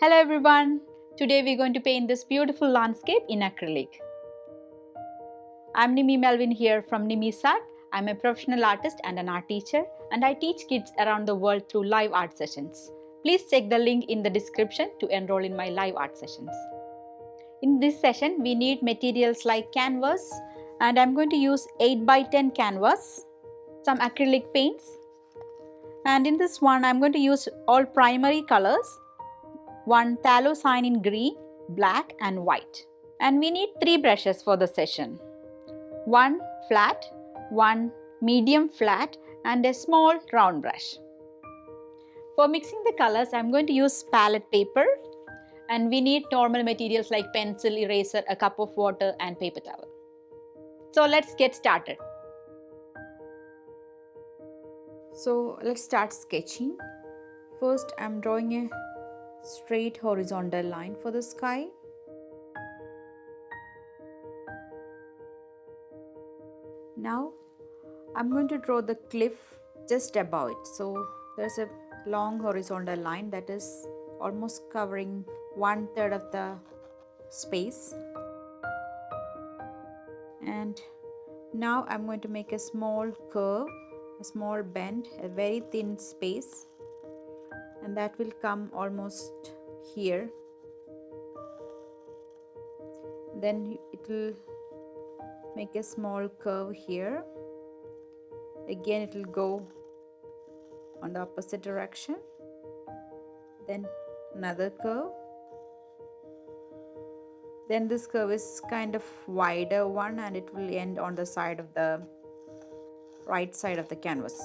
Hello everyone! Today we're going to paint this beautiful landscape in acrylic. I'm Nimmy Melvin here from Seaside. I'm a professional artist and an art teacher, and I teach kids around the world through live art sessions. Please check the link in the description to enroll in my live art sessions. In this session we need materials like canvas, and I'm going to use 8x10 canvas, some acrylic paints, and in this one I'm going to use all primary colors, one phthalo cyan in green, black and white. And we need 3 brushes for the session. One flat, one medium flat and a small round brush. For mixing the colors, I am going to use palette paper, and we need normal materials like pencil, eraser, a cup of water and paper towel. So let's get started. So let's start sketching. First I am drawing a straight horizontal line for the sky. Now I'm going to draw the cliff just above it. So there's a long horizontal line that is almost covering 1/3 of the space. And now I'm going to make a small curve, a small bend, a very thin space, and that will come almost here. Then it will make a small curve here. Again it will go on the opposite direction, then another curve, then this curve is kind of wider one and it will end on the side of the left side of the canvas.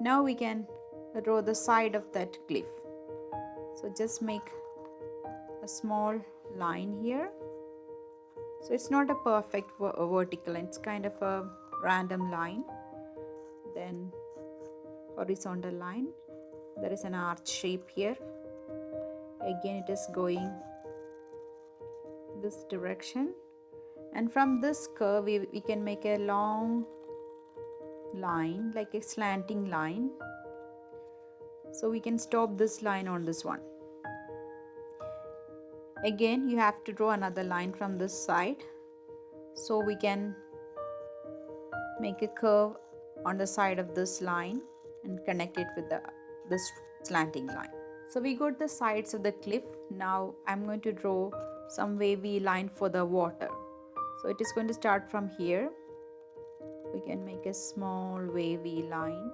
Now we can draw the side of that cliff. So just make a small line here. So it's not a perfect vertical, it's kind of a random line. Then horizontal line, there is an arch shape here. Again it is going this direction, and from this curve we can make a long line, like a slanting line. So we can stop this line on this one. Again you have to draw another line from this side, so we can make a curve on the side of this line and connect it with this slanting line. So we got the sides of the cliff. Now I'm going to draw some wavy line for the water. So it is going to start from here. We can make a small wavy line.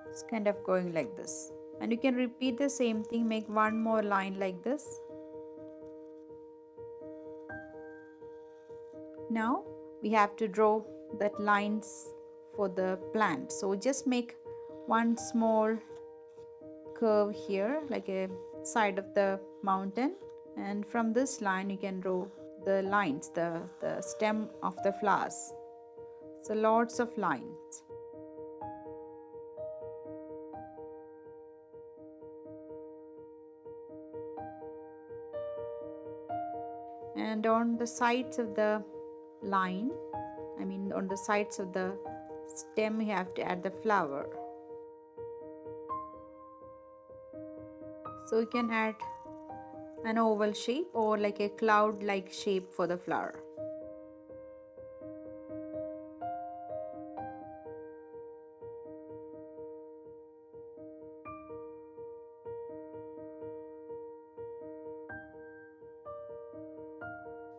It's kind of going like this. And you can repeat the same thing, make one more line like this. Now we have to draw that lines for the plant. So just make one small curve here, like a side of the mountain, and from this line you can draw the lines, the stem of the flowers. So lots of lines. And on the sides of the line, on the sides of the stem, you have to add the flower. So you can add an oval shape or like a cloud like shape for the flower.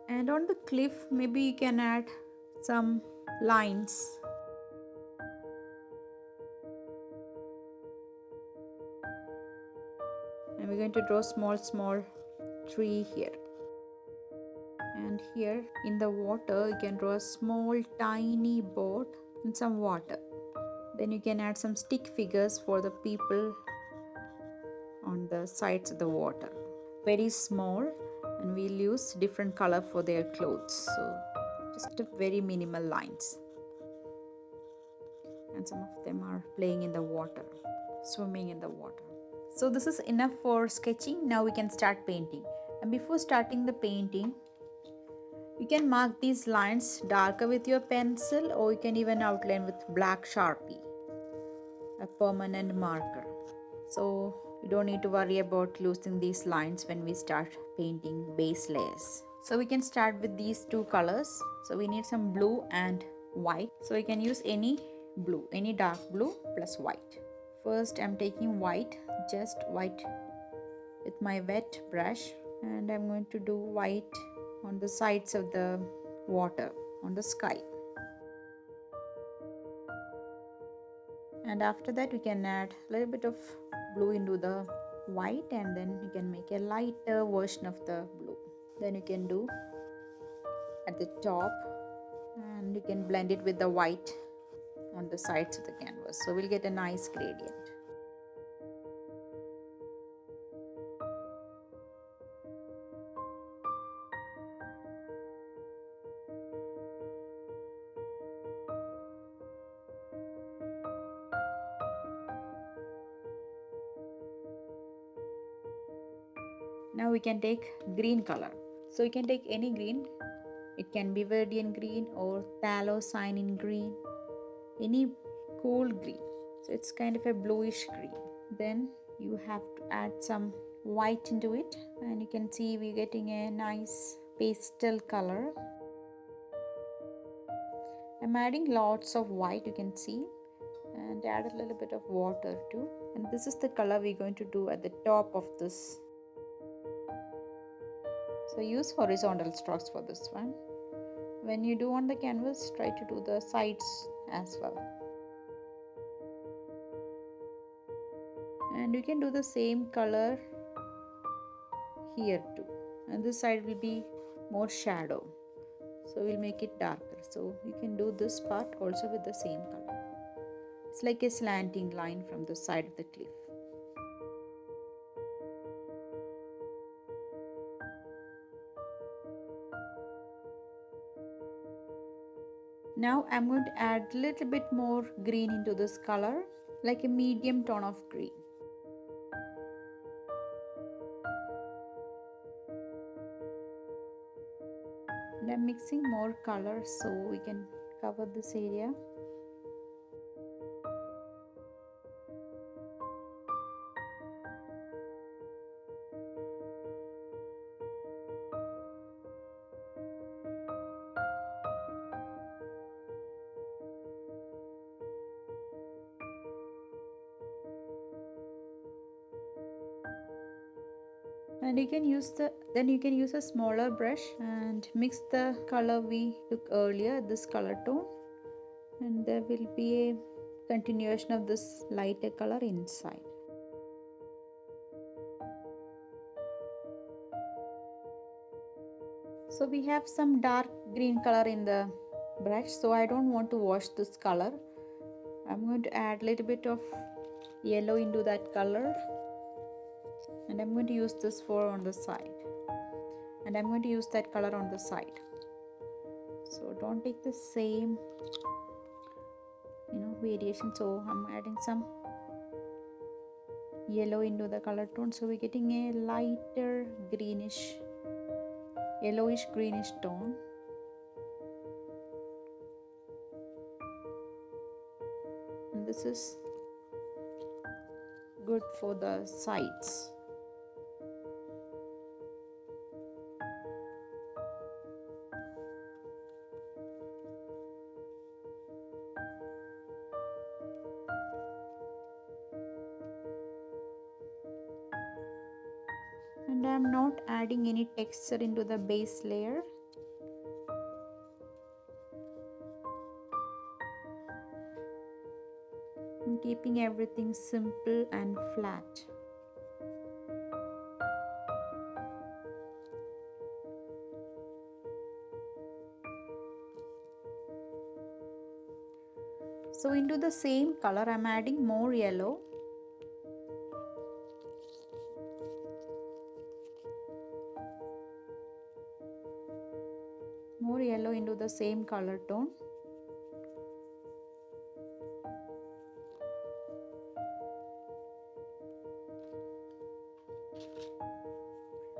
And on the cliff, maybe you can add some lines. And we're going to draw small tree here. And here in the water, you can draw a small tiny boat and some water. Then you can add some stick figures for the people on the sides of the water. Very small, and we'll use different color for their clothes. So just very minimal lines. And some of them are playing in the water, swimming in the water. So this is enough for sketching. Now we can start painting. And before starting the painting, you can mark these lines darker with your pencil, or you can even outline with black Sharpie. a permanent marker. So you don't need to worry about losing these lines when we start painting base layers. So we can start with these two colors. So we need some blue and white. So you can use any blue, any dark blue plus white. First I'm taking white, just white with my wet brush, and I'm going to do white on the sides of the water, on the sky. And after that we can add a little bit of blue into the white, and then you can make a lighter version of the blue. Then you can do at the top, and you can blend it with the white on the sides of the canvas, so we'll get a nice gradient. Now we can take green color. So you can take any green. It can be Verdian green or tallow cyanine green, any cool green. So it's kind of a bluish green. Then you have to add some white into it, and you can see we're getting a nice pastel color. I'm adding lots of white, you can see, and add a little bit of water too. And this is the color we're going to do at the top of this. So use horizontal strokes for this one. When you do on the canvas, try to do the sides as well. And you can do the same color here too. And this side will be more shadow. So we'll make it darker. So you can do this part also with the same color. It's like a slanting line from the side of the cliff. Now I'm going to add a little bit more green into this color, like a medium tone of green. And I'm mixing more color so we can cover this area. And you can use a smaller brush and mix the color we took earlier, this color tone, and there will be a continuation of this lighter color inside. So we have some dark green color in the brush, so I don't want to wash this color. I'm going to add a little bit of yellow into that color, and I'm going to use this for on the side, and I'm going to use that color on the side. So don't take the same variation. So I'm adding some yellow into the color tone, so we're getting a lighter greenish, yellowish greenish tone. And this is good for the sides. And I'm not adding any texture into the base layer. I'm keeping everything simple and flat. So into the same color I'm adding more yellow. More yellow into the same color tone.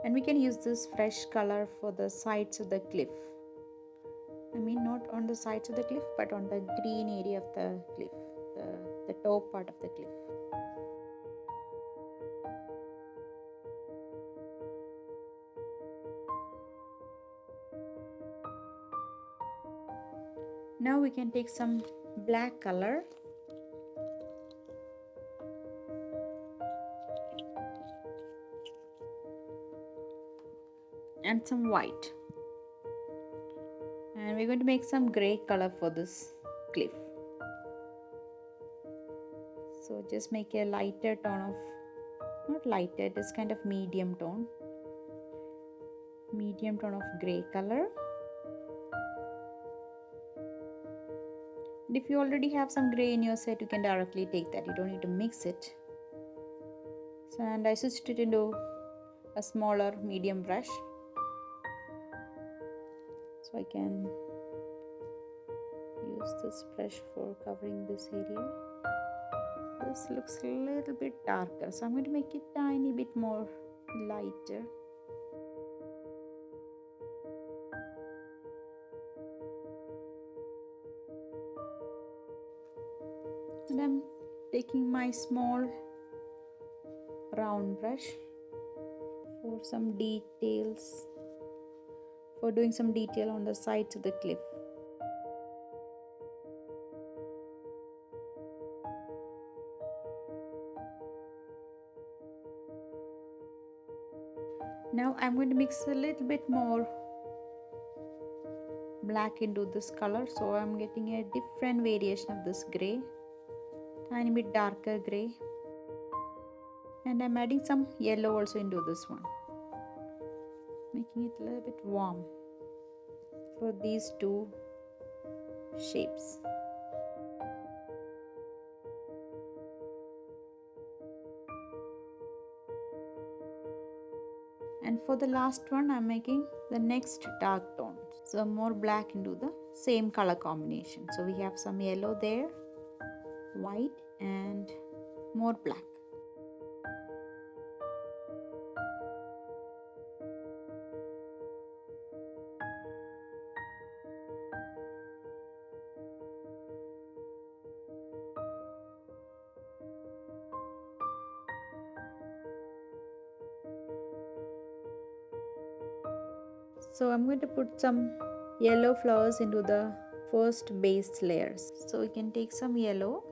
And we can use this fresh color for the sides of the cliff. I mean, not on the sides of the cliff, but on the green area of the cliff, the the top part of the cliff. Now we can take some black color and some white, and we're going to make some gray color for this cliff. So just make a lighter tone of, not lighter, it is kind of medium tone of gray color. And if you already have some gray in your set, you can directly take that, you don't need to mix it. So, and I switched it into a smaller medium brush, so I can use this brush for covering this area. This looks a little bit darker, so I'm going to make it tiny bit more lighter. And I'm taking my small round brush for some details, for doing some detail on the sides of the cliff. Now I'm going to mix a little bit more black into this color, so I'm getting a different variation of this gray, tiny bit darker gray, and I'm adding some yellow also into this one, making it a little bit warm for these two shapes. And for the last one, I'm making the next dark tone, so more black into the same color combination. So we have some yellow there, white, and more black. So I'm going to put some yellow flowers into the first base layers. So we can take some yellow,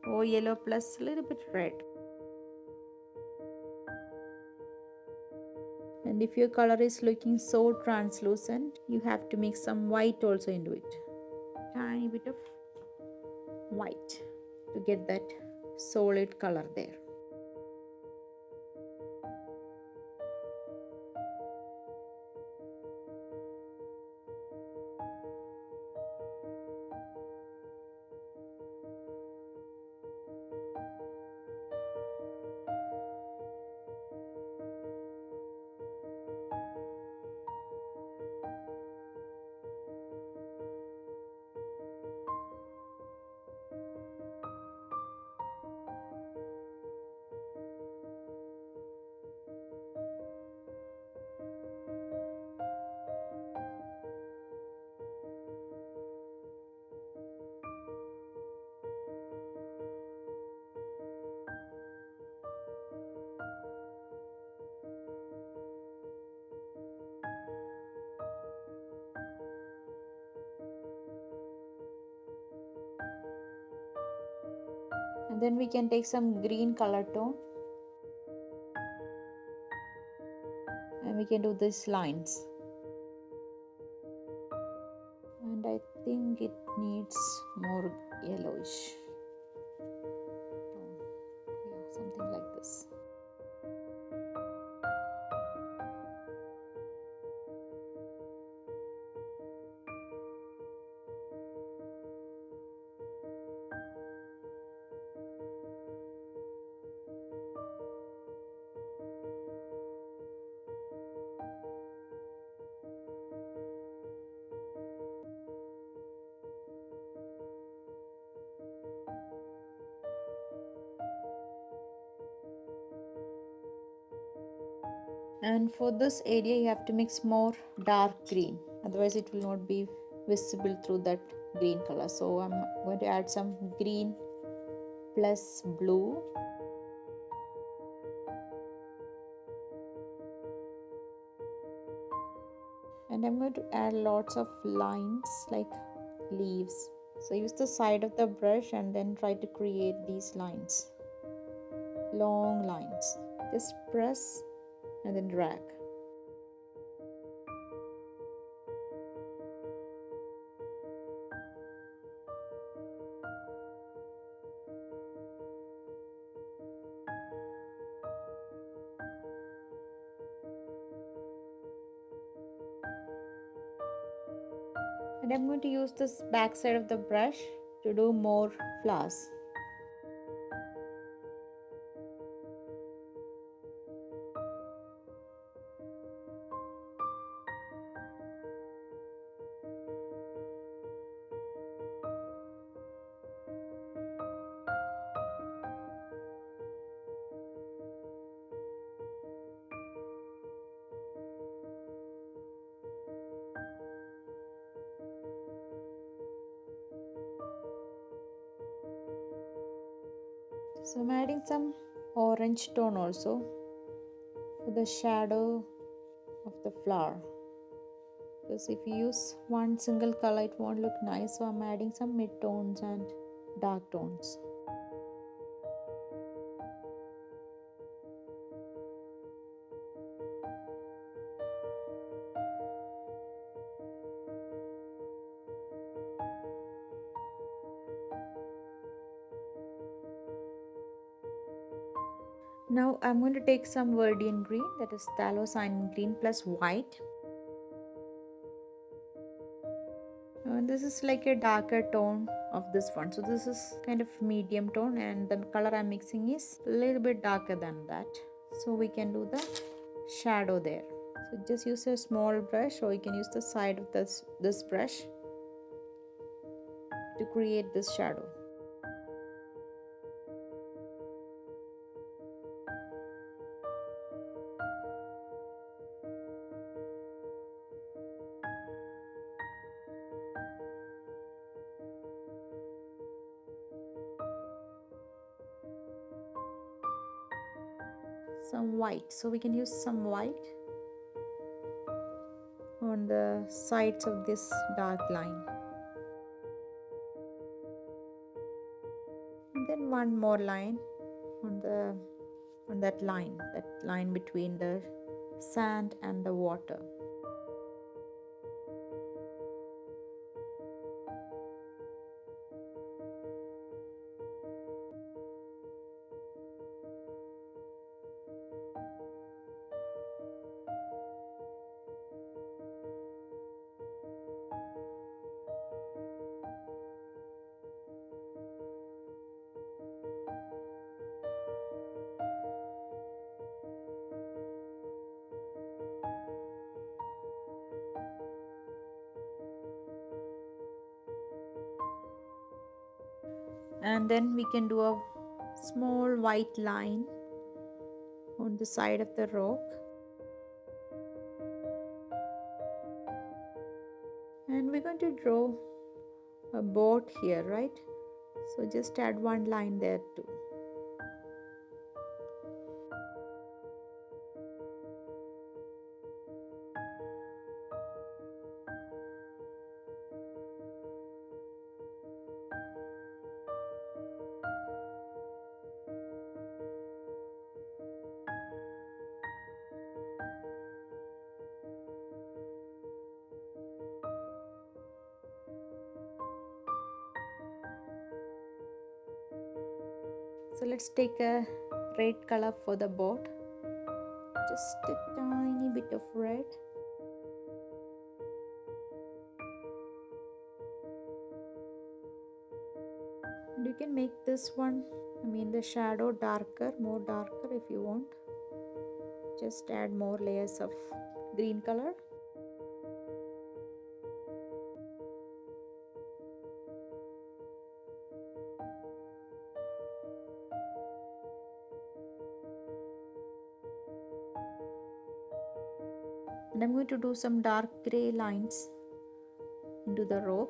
or yellow plus a little bit red. And if your color is looking so translucent, you have to mix some white also into it. Tiny bit of white to get that solid color there. And then we can take some green color tone, and we can do these lines. And I think it needs more yellowish tone. Yeah, something like this. And for this area you have to mix more dark green, otherwise it will not be visible through that green color. So I'm going to add some green plus blue. And I'm going to add lots of lines like leaves. So use the side of the brush and then try to create these lines, long lines. Just press and then drag. And I'm going to use this back side of the brush to do more flowers. So I'm adding some orange tone also for the shadow of the flower. Because if you use one single color, it won't look nice. So I'm adding some mid tones and dark tones. Now I'm going to take some Verdian green, that is Phthalocyan green plus white. And this is like a darker tone of this one. So this is kind of medium tone, and the color I'm mixing is a little bit darker than that. So we can do the shadow there. So just use a small brush, or you can use the side of this brush to create this shadow. Some white, so we can use some white on the sides of this dark line, and then one more line on that line between the sand and the water. And then we can do a small white line on the side of the rock, and we're going to draw a boat here, right? So just add one line there too. So let's take a red color for the boat, just a tiny bit of red. And you can make this one, the shadow more darker if you want. Just add more layers of green color. And I'm going to do some dark gray lines into the rock.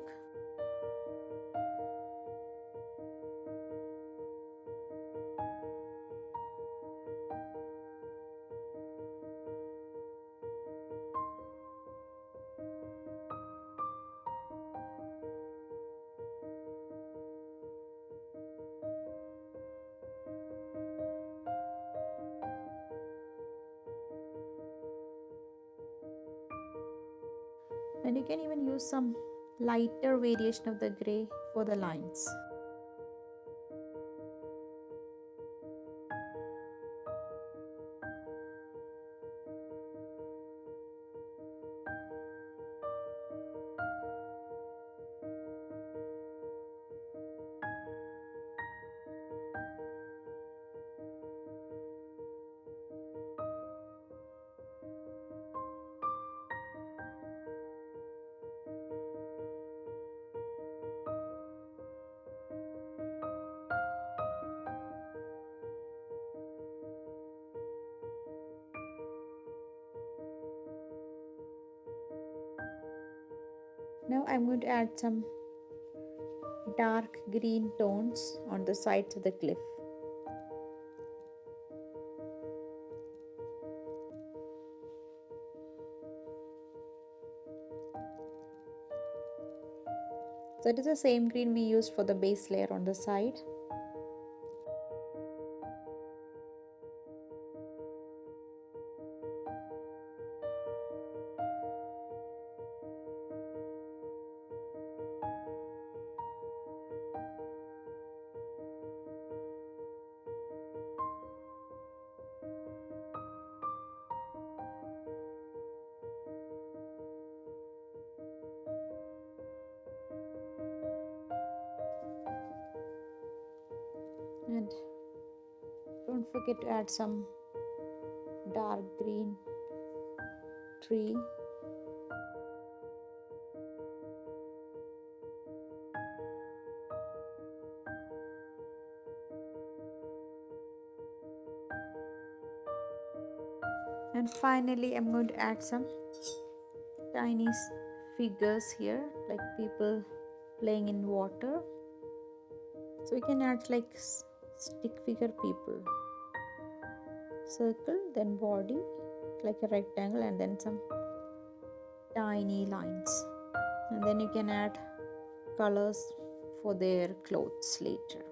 And you can even use some lighter variation of the gray for the lines. Now I'm going to add some dark green tones on the sides of the cliff. So it is the same green we used for the base layer on the side. And don't forget to add some dark green tree. And finally I'm going to add some tiny figures here, like people playing in water. So we can add like stick figure people. Circle, then body like a rectangle, and then some tiny lines. And then you can add colors for their clothes later.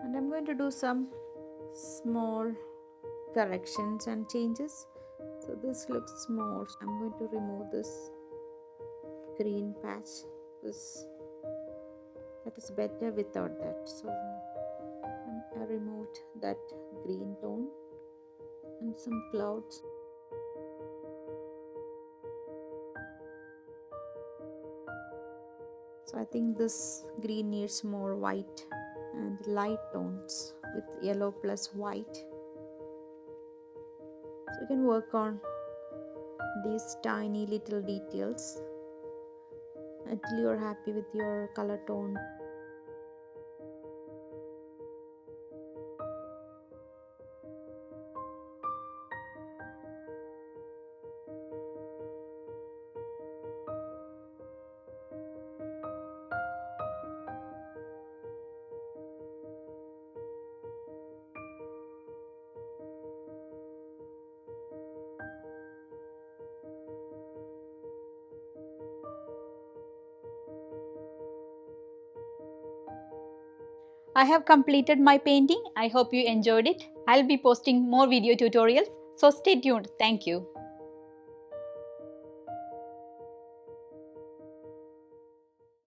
And I'm going to do some small corrections and changes. So this looks more. I'm going to remove this green patch. That is better without that. So I removed that green tone and some clouds. So I think this green needs more white and light tones with yellow plus white. So you can work on these tiny little details until you're happy with your color tone. I have completed my painting. I hope you enjoyed it. I'll be posting more video tutorials, so stay tuned. Thank you.